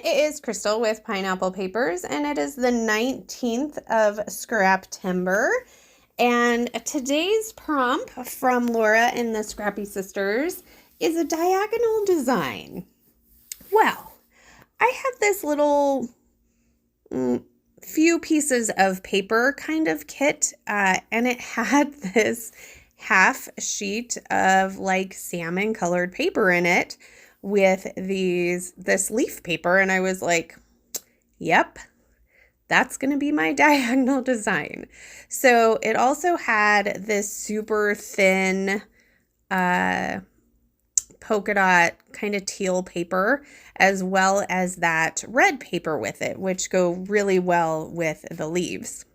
It is Crystal with Pineapple Papers, and it is the 19th of Scraptember. And today's prompt from Laura and the Scrappy Sisters is a diagonal design. Well, I have this little few pieces of paper kind of kit, and it had this half sheet of like salmon colored paper in it with this leaf paper, and I was like, yep, that's going to be my diagonal design. So it also had this super thin polka dot kind of teal paper, as well as that red paper with it, which go really well with the leaves.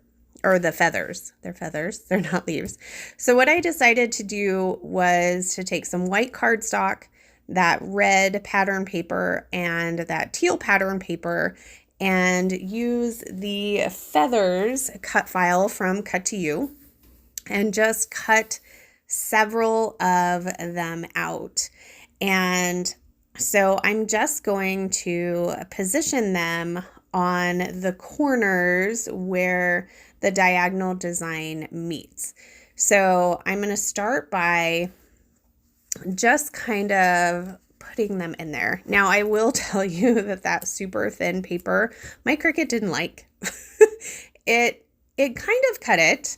Or the feathers. They're feathers. They're not leaves. So what I decided to do was to take some white cardstock, that red pattern paper, and that teal pattern paper, and use the feathers cut file from Cut to You and just cut several of them out. And so I'm just going to position them on the corners where the diagonal design meets. So I'm going to start by just kind of putting them in there. Now, I will tell you that super thin paper, my Cricut didn't like. It kind of cut it.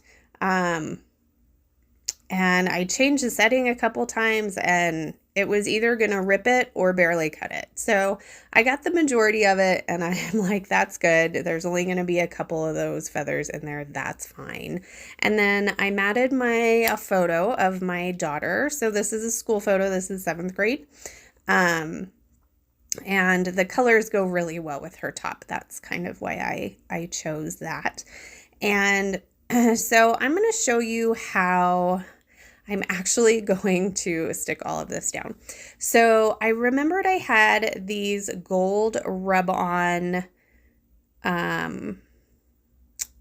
And I changed the setting a couple times, and it was either going to rip it or barely cut it. So I got the majority of it, and I'm like, that's good. There's only going to be a couple of those feathers in there. That's fine. And then I matted a photo of my daughter. So this is a school photo. This is 7th grade. And the colors go really well with her top. That's kind of why I chose that. And so I'm going to show you how I'm actually going to stick all of this down. So I remembered I had these gold rub-on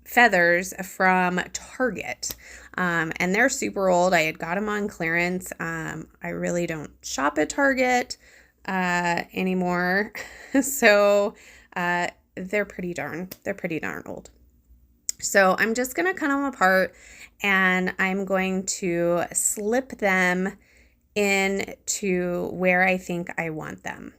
feathers from Target. And they're super old. I had got them on clearance. I really don't shop at Target anymore. So they're pretty darn old. So I'm just going to cut them apart, and I'm going to slip them into where I think I want them.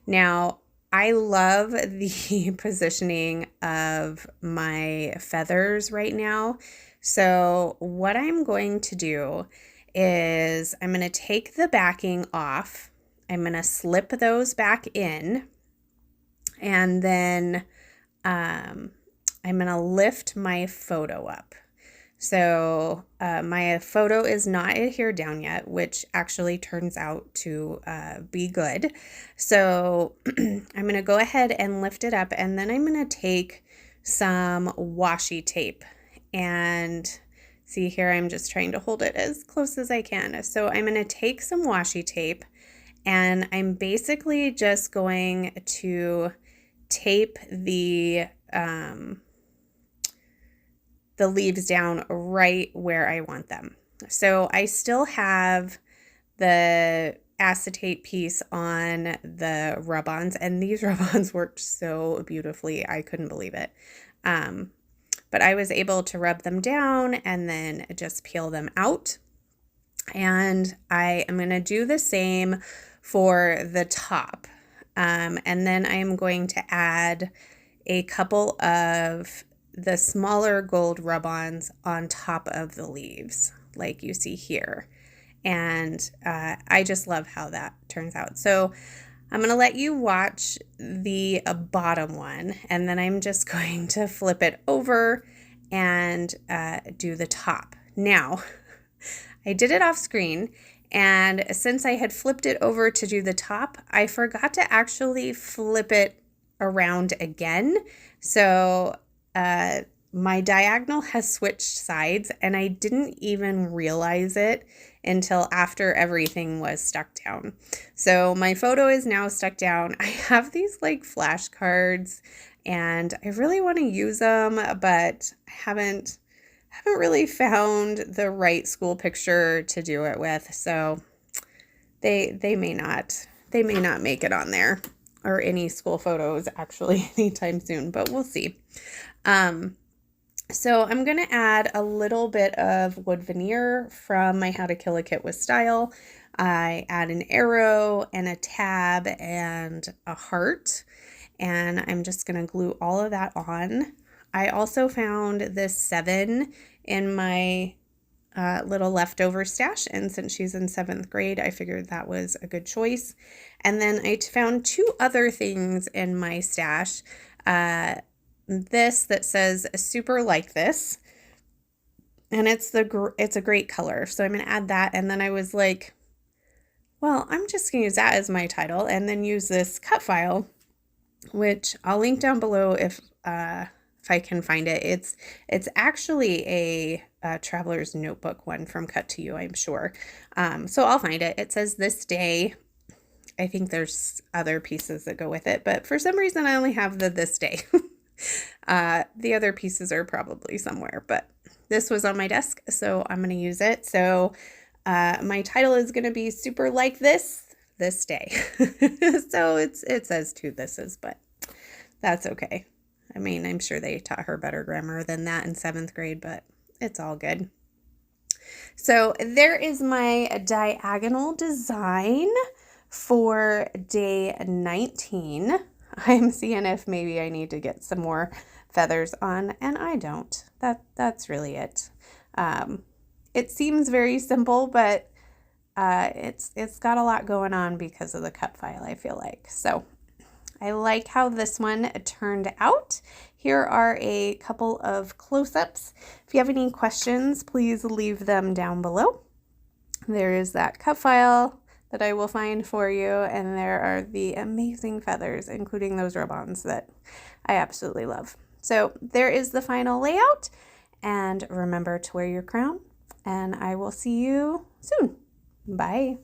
Now, I love the positioning of my feathers right now. So what I'm going to do is I'm going to take the backing off. I'm going to slip those back in, and then I'm going to lift my photo up. So my photo is not adhered down yet, which actually turns out to be good. So I'm going to go ahead and lift it up, and then I'm going to take some washi tape. And see here, I'm just trying to hold it as close as I can. So I'm going to take some washi tape, and I'm basically just going to tape the leaves down right where I want them. So I still have the acetate piece on the rub-ons, and these rub-ons worked so beautifully. I couldn't believe it. But I was able to rub them down and then just peel them out. And I am going to do the same for the top. And then I'm going to add a couple of the smaller gold rub-ons on top of the leaves, like you see here. And I just love how that turns out. So I'm going to let you watch the bottom one, and then I'm just going to flip it over and do the top. Now, I did it off screen, and since I had flipped it over to do the top, I forgot to actually flip it around again. So my diagonal has switched sides, and I didn't even realize it until after everything was stuck down. So my photo is now stuck down. I have these like flashcards, and I really want to use them, but I haven't really found the right school picture to do it with. So they may not make it on there. or any school photos actually anytime soon, but we'll see. So I'm going to add a little bit of wood veneer from my How to Kill a Kit with Style. I add an arrow and a tab and a heart, and I'm just going to glue all of that on. I also found this 7 in my little leftover stash, and since she's in 7th grade, I figured that was a good choice. And then I found 2 other things in my stash. This that says super like this, and it's a great color, so I'm gonna add that. And then I was like, well, I'm just gonna use that as my title, and then use this cut file, which I'll link down below if I can find it. It's actually a Traveler's Notebook one from Cut to You, I'm sure. So I'll find it. It says this day. I think there's other pieces that go with it, but for some reason I only have the this day. The other pieces are probably somewhere, but this was on my desk, so I'm going to use it. So my title is going to be super like this day. So it says 2 thises, but that's okay. I mean, I'm sure they taught her better grammar than that in 7th grade, but it's all good. So there is my diagonal design for day 19. I'm seeing if maybe I need to get some more feathers on, and I don't. That's really it. It seems very simple, but it's got a lot going on because of the cut file, I feel like. So I like how this one turned out. Here are a couple of close-ups. If you have any questions, please leave them down below. There is that cut file that I will find for you, and there are the amazing feathers, including those rub-ons that I absolutely love. So there is the final layout, and remember to wear your crown, and I will see you soon. Bye.